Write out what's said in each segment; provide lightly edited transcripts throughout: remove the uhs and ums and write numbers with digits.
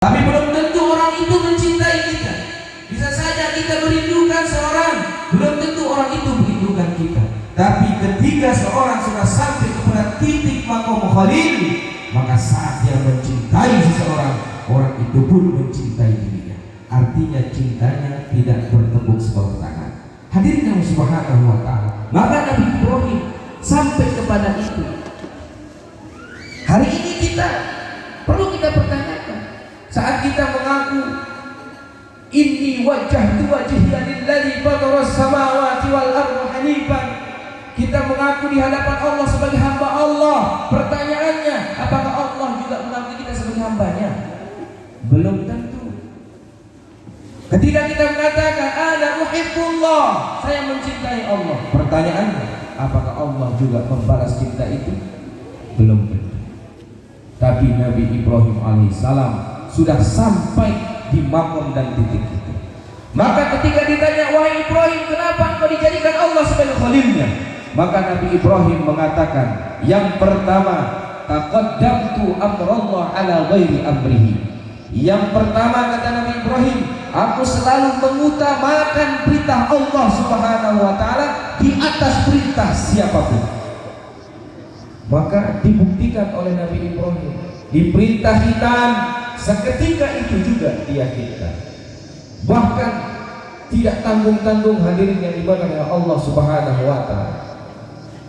Tapi belum tentu orang itu mencintai kita. Bisa saja kita merindukan seorang, belum tentu orang itu merindukan kita. Tapi ketika seorang sudah sampai kepada titik maqam khalil, maka saat dia mencintai seseorang, orang itu pun mencintai dirinya. Artinya cintanya tidak bertepuk sebelah tangan. Hadirin yang subhanahu wa ta'ala, maka Nabi Ibrahim sampai kepada itu. Hari ini kita perlu kita pertanyakan, saat kita mengaku inni wajjahtu wajhiya lillazi fataras samawati wal arda hanifan, kita mengaku di hadapan Allah sebagai hamba Allah. Pertanyaannya, apakah Allah juga mengakui kita sebagai hambanya? Belum tentu. Ketika kita mengatakan ana uhibbullah, saya mencintai Allah, pertanyaannya, apakah Allah juga membalas cinta itu? Belum tentu. Tapi Nabi Ibrahim alaihissalam sudah sampai di maqam dan titik itu. Maka ketika ditanya, wahai Ibrahim, kenapa engkau dijadikan Allah sebagai khalilnya? Maka Nabi Ibrahim mengatakan, yang pertama, taqaddamtu amrallah ala ghairi amrihi. Yang pertama, kata Nabi Ibrahim, aku selalu mengutamakan perintah Allah subhanahu wa ta'ala di atas perintah siapapun. Maka dibuktikan oleh Nabi Ibrahim, diperintah hitam, seketika itu juga dia hitam. Bahkan tidak tanggung-tanggung, hadirin yang dimuliakan oleh Allah subhanahu wa ta'ala.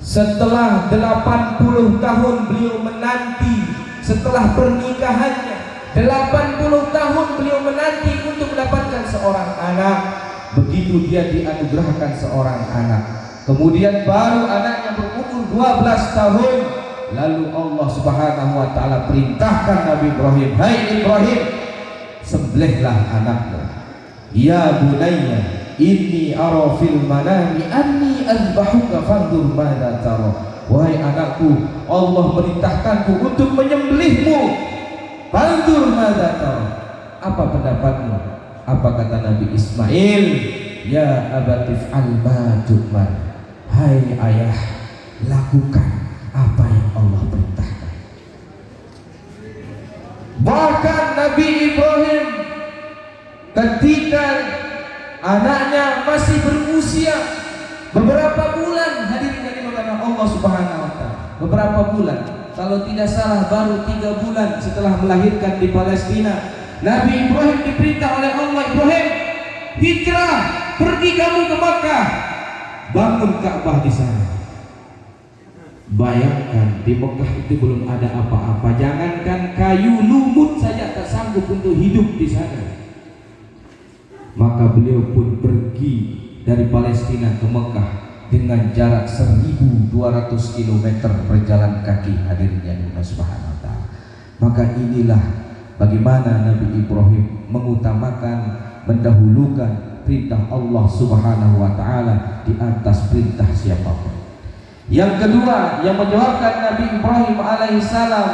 Setelah 80 tahun beliau menanti, setelah pernikahannya 80 tahun beliau menanti untuk mendapatkan seorang anak. Begitu dia dianugerahkan seorang anak, kemudian baru anaknya berumur 12 tahun, lalu Allah subhanahu wa ta'ala perintahkan Nabi Ibrahim, hai Ibrahim, sembelihlah anakmu. Ya bunayya inni ara fil manami anni azbahuka fanzur madza tara. Wahai anakku, Allah merintahkanku untuk menyembelihmu. Fanzur madza tara. Apa pendapatmu? Apa kata Nabi Ismail? Ya abatif al-ma tu'mar. Hai ayah, lakukan apa yang Allah perintahkan. Bahkan Nabi Ibrahim ketika anaknya masih berusia beberapa bulan, hadirin yang dimuliakan Allah subhanahu wa ta'ala, beberapa bulan, kalau tidak salah baru 3 bulan setelah melahirkan di Palestina, Nabi Ibrahim diperintah oleh Allah, Ibrahim, hijrah, pergi kamu ke Makkah, bangun Ka'bah di sana. Bayangkan, di Mekah itu belum ada apa-apa, jangankan kayu lumut saja tak sanggup untuk hidup di sana. Maka beliau pun pergi dari Palestina ke Mekah dengan jarak 1200 km berjalan kaki, hadirin yang subhanahu wa ta'ala. Maka inilah bagaimana Nabi Ibrahim mengutamakan, mendahulukan perintah Allah subhanahu wa ta'ala di atas perintah siapapun. Yang kedua yang menyebabkan Nabi Ibrahim alaihissalam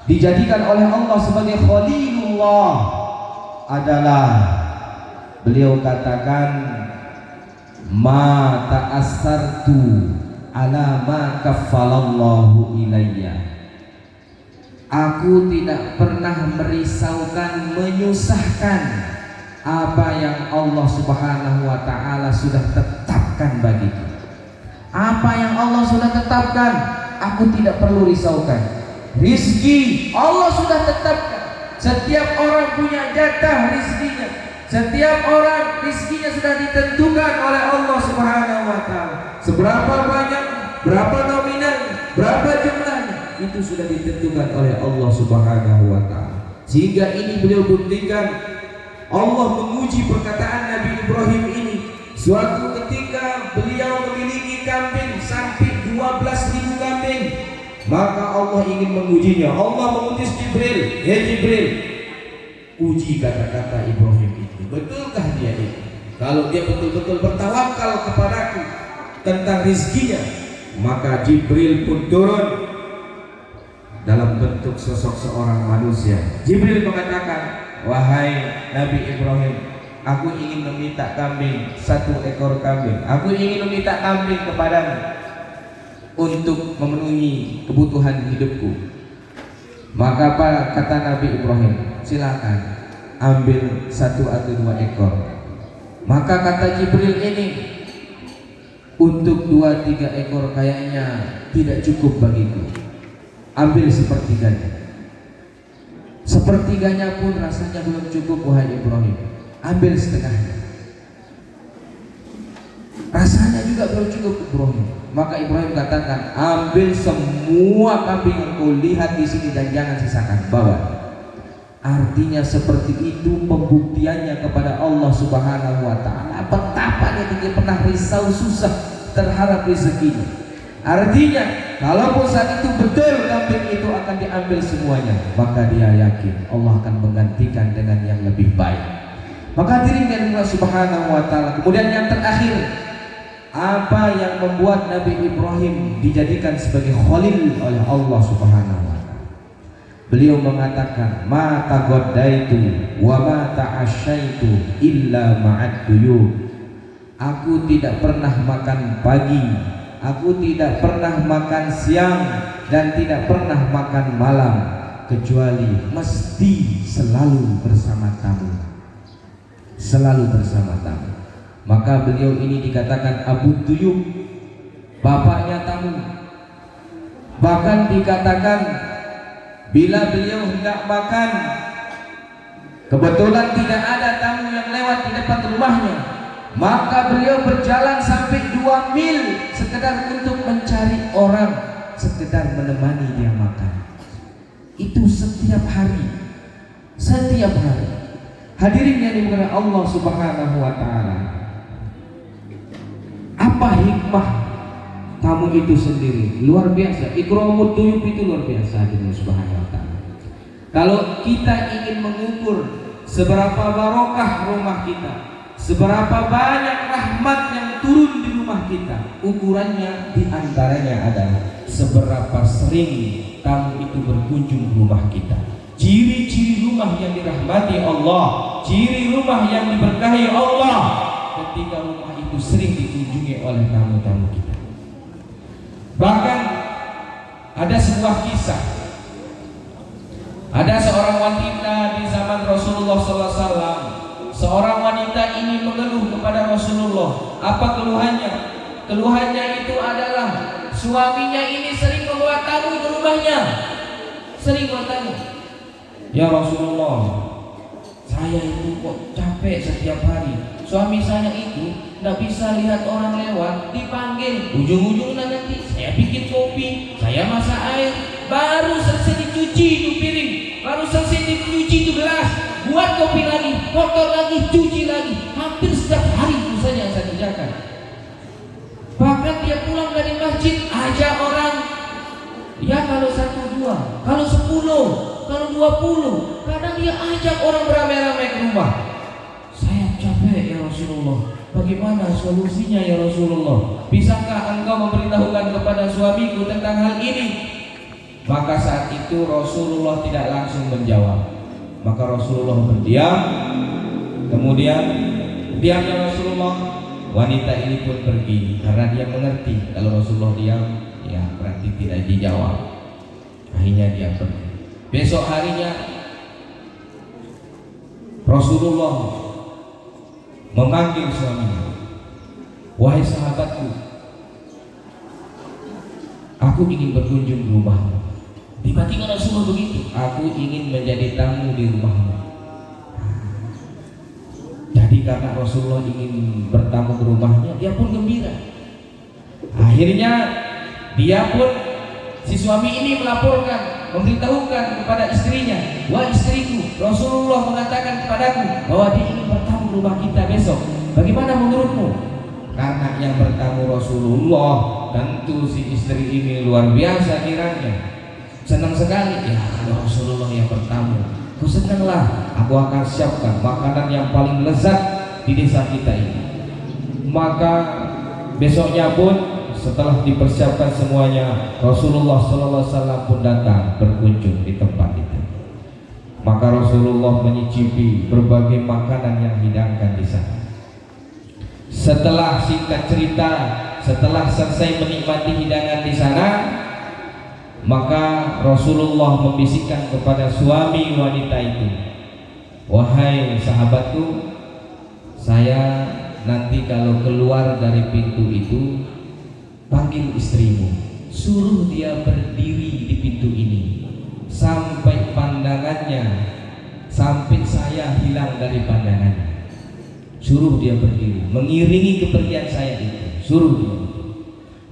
dijadikan oleh Allah sebagai khalilullah adalah beliau katakan, ma ta'assartu ala ma kaffalallahu ilayya. Aku tidak pernah merisaukan, menyusahkan apa yang Allah subhanahu wa ta'ala sudah tetapkan bagiku. Apa yang Allah sudah tetapkan, aku tidak perlu risaukan. Rizki Allah sudah tetapkan. Setiap orang punya jatah rizkinya. Setiap orang rizkinya sudah ditentukan oleh Allah subhanahu wa ta'ala. Seberapa banyak, berapa nominal, berapa jumlahnya, itu sudah ditentukan oleh Allah subhanahu wa ta'ala. Sehingga ini beliau buktikan, Allah menguji perkataan Nabi Ibrahim ini. Suatu ketika beliau memiliki kambing sampai 12.000 kambing, maka Allah ingin mengujinya. Allah mengutus Jibril, ya Jibril, uji kata-kata Ibrahim itu, betulkah dia itu? Kalau dia betul-betul bertawakal kepadaku tentang rizkinya, maka Jibril pun turun dalam bentuk sosok seorang manusia. Jibril mengatakan, wahai Nabi Ibrahim, aku ingin meminta kambing, 1 ekor kambing. Aku ingin meminta kambing kepadamu untuk memenuhi kebutuhan hidupku. Maka apa kata Nabi Ibrahim? silakan ambil 1 atau 2 ekor. Maka kata Jibril, ini untuk 2-3 ekor kayaknya tidak cukup bagiku, ambil sepertiganya. Sepertiganya pun rasanya belum cukup, wahai Ibrahim, ambil setengahnya. Rasanya juga belum cukup, Ibrahim. Maka Ibrahim katakan, ambil semua kambing yang kau lihat di sini dan jangan sisakan, bawa. Artinya seperti itu pembuktiannya kepada Allah Subhanahu wa taala betapa dia tidak pernah risau susah terhadap rezekinya. Artinya kalaupun saat itu betul kambing itu akan diambil semuanya, maka dia yakin Allah akan menggantikan dengan yang lebih baik. Maka hadirin dari Allah Subhanahu wa taala. Kemudian yang terakhir, apa yang membuat Nabi Ibrahim dijadikan sebagai khalil oleh Allah Subhanahu wa taala? Beliau mengatakan, ma taghaddaitu wa ma ta'asyaitu illa ma'ad duyub. Aku tidak pernah makan pagi, aku tidak pernah makan siang, dan tidak pernah makan malam, kecuali mesti selalu bersama tamu. Selalu bersama tamu. Maka beliau ini dikatakan Abu Duyub, bapaknya tamu. Bahkan dikatakan bila beliau hendak makan, kebetulan tidak ada tamu yang lewat di depan rumahnya, maka beliau berjalan sampai 2 mil sekedar untuk mencari orang, sekedar menemani dia makan. Itu setiap hari, setiap hari. Hadirin yang dimuliakan Allah Subhanahu wa taala. Apa hikmah tamu itu sendiri? Luar biasa. Ikramud duyub itu luar biasa, hadirin Subhanahu wa taala. Kalau kita ingin mengukur seberapa barokah rumah kita, seberapa banyak rahmat yang turun di rumah kita, ukurannya diantaranya adalah seberapa sering tamu itu berkunjung ke rumah kita. Ciri-ciri rumah yang dirahmati Allah, ciri rumah yang diberkahi Allah, ketika rumah itu sering dikunjungi oleh tamu-tamu kita. Bahkan ada sebuah kisah, ada seorang wanita di zaman Rasulullah SAW. Seorang wanita ini mengeluh kepada Rasulullah. Apa keluhannya? Keluhannya itu adalah suaminya ini sering membawa tamu ke rumahnya, sering bertanya, ya Rasulullah, saya itu kok capek setiap hari. Suami saya itu tidak bisa lihat orang lewat, dipanggil, ujung-ujungnya nanti saya bikin kopi, saya masak air, baru selesai dicuci itu piring, baru selesai dicuci itu gelas, buat kopi lagi, kotor lagi, cuci lagi. Hampir setiap hari itu saja yang saya kerjakan. Bahkan dia pulang dari masjid, ajak orang, ya kalau 1, 2, kalau 10, kalau 20, kadang dia ajak orang beramai-ramai ke rumah. Saya capek ya Rasulullah, bagaimana solusinya ya Rasulullah? Bisakah engkau memberitahukan kepada suamiku tentang hal ini? Maka saat itu Rasulullah tidak langsung menjawab. Maka Rasulullah berdiam. Kemudian diamnya Rasulullah, wanita ini pun pergi karena dia mengerti kalau Rasulullah diam, ya berarti tidak dijawab. Akhirnya dia pergi. Besok harinya Rasulullah memanggil suaminya, wahai sahabatku, aku ingin berkunjung ke rumahmu. Tiba-tiba Rasulullah begitu, aku ingin menjadi tamu di rumahmu. Jadi karena Rasulullah ingin bertamu ke rumahnya, dia pun gembira. Akhirnya dia pun, si suami ini melaporkan, memberitahukan kepada istrinya, wah istriku, Rasulullah mengatakan kepadaku bahwa dia ingin bertamu ke rumah kita besok. Bagaimana menurutmu? Karena yang bertamu Rasulullah, tentu si istri ini luar biasa kiranya, senang sekali. Ya kalau Rasulullah yang bertamu, aku senanglah, aku akan siapkan makanan yang paling lezat di desa kita ini. Maka besoknya pun setelah dipersiapkan semuanya, Rasulullah SAW pun datang berkunjung di tempat itu. Maka Rasulullah menyicipi berbagai makanan yang dihidangkan di sana. Setelah singkat cerita, setelah selesai menikmati hidangan di sana, maka Rasulullah membisikkan kepada suami wanita itu, Wahai sahabatku, saya nanti kalau keluar dari pintu itu, panggil istrimu, suruh dia berdiri di pintu ini sampai pandangannya, sampai saya hilang dari pandangannya. Suruh dia berdiri, mengiringi kepergian saya itu, suruh dia.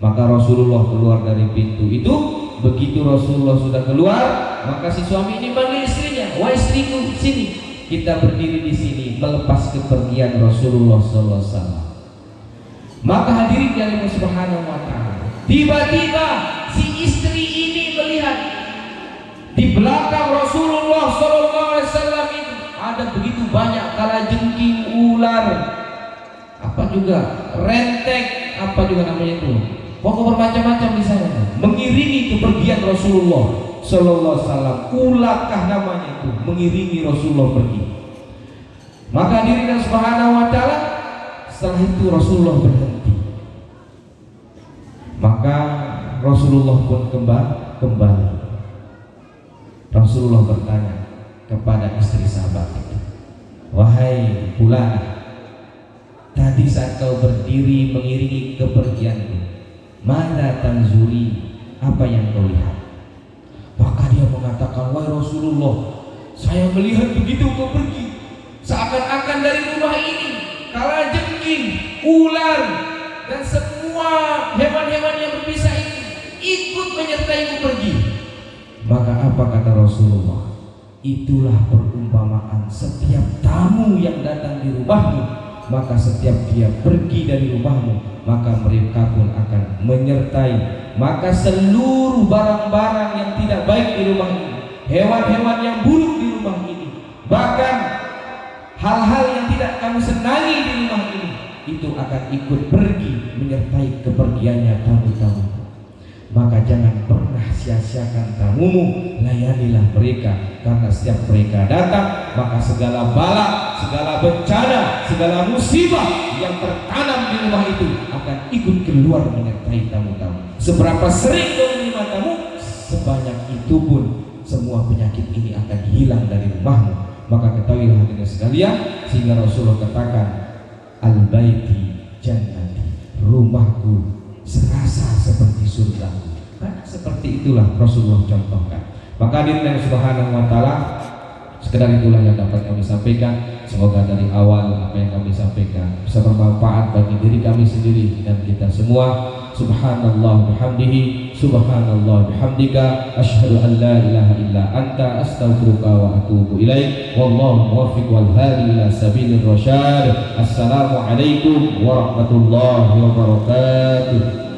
Maka Rasulullah keluar dari pintu itu. Begitu Rasulullah sudah keluar, maka si suami ini panggil istrinya, wah istriku, sini, kita berdiri di sini melepas kepergian Rasulullah SAW. Maka hadirin yang Allah Subhanahu wa Ta'ala, tiba-tiba si istri ini melihat di belakang Rasulullah SAW itu ada begitu banyak kalajengking, ular, apa juga rentek, apa juga namanya itu, pokok bermacam-macam di sana, mengiringi kepergian Rasulullah Sallallahu Alaihi Wasallam. Ulakah namanya itu, mengiringi Rasulullah pergi. Maka dirinya Subhanahu Wa Taala, setelah itu Rasulullah berhenti. Maka Rasulullah pun kembali. Rasulullah bertanya kepada istri sahabat itu, wahai Fulan, tadi saat kau berdiri mengiringi kepergianku, mana tanzuri, apa yang kau lihat? Maka dia mengatakan, wahai Rasulullah, saya melihat begitu kau pergi, seakan-akan dari rumah ini kalajengking, ular, dan semua hewan-hewan yang berbisa ini ikut menyertaiku pergi. Maka apa kata Rasulullah? Itulah perumpamaan setiap tamu yang datang di rumahmu, maka setiap dia pergi dari rumahmu, maka mereka pun akan menyertai. Maka seluruh barang-barang yang tidak baik di rumah ini, hewan-hewan yang buruk di rumah ini, bahkan hal-hal yang tidak kamu senangi di rumah ini, itu akan ikut pergi menyertai kepergiannya tamu-tamu. Maka jangan pernah sia-siakan tamumu, layanilah mereka, karena setiap mereka datang, maka segala bala, segala bencana, segala musibah yang tertanam di rumah itu akan ikut keluar menyertai tamu-tamu. Seberapa sering kau menerima tamu, sebanyak itu pun semua penyakit ini akan hilang dari rumahmu. Maka ketahuilah hadirin sekalian, sehingga Rasulullah katakan, al-baiti jannati, rumahku serasa seperti surgaku. Nah, seperti itulah Rasulullah contohkan. Maka hadirin yang Subhanahu wa Ta'ala, sekedar itulah yang dapat kami sampaikan. Semoga dari awal apa yang kami sampaikan bisa bermanfaat bagi diri kami sendiri dan kita semua. Subhanallah bihamdihi, subhanallah bihamdika, asyhadu an la ilaha illa anta, astaghfiruka wa atubu ilaik. Wallahu muwaffiq wal hadi ila sabilir rasyad. Assalamualaikum warahmatullahi wabarakatuh.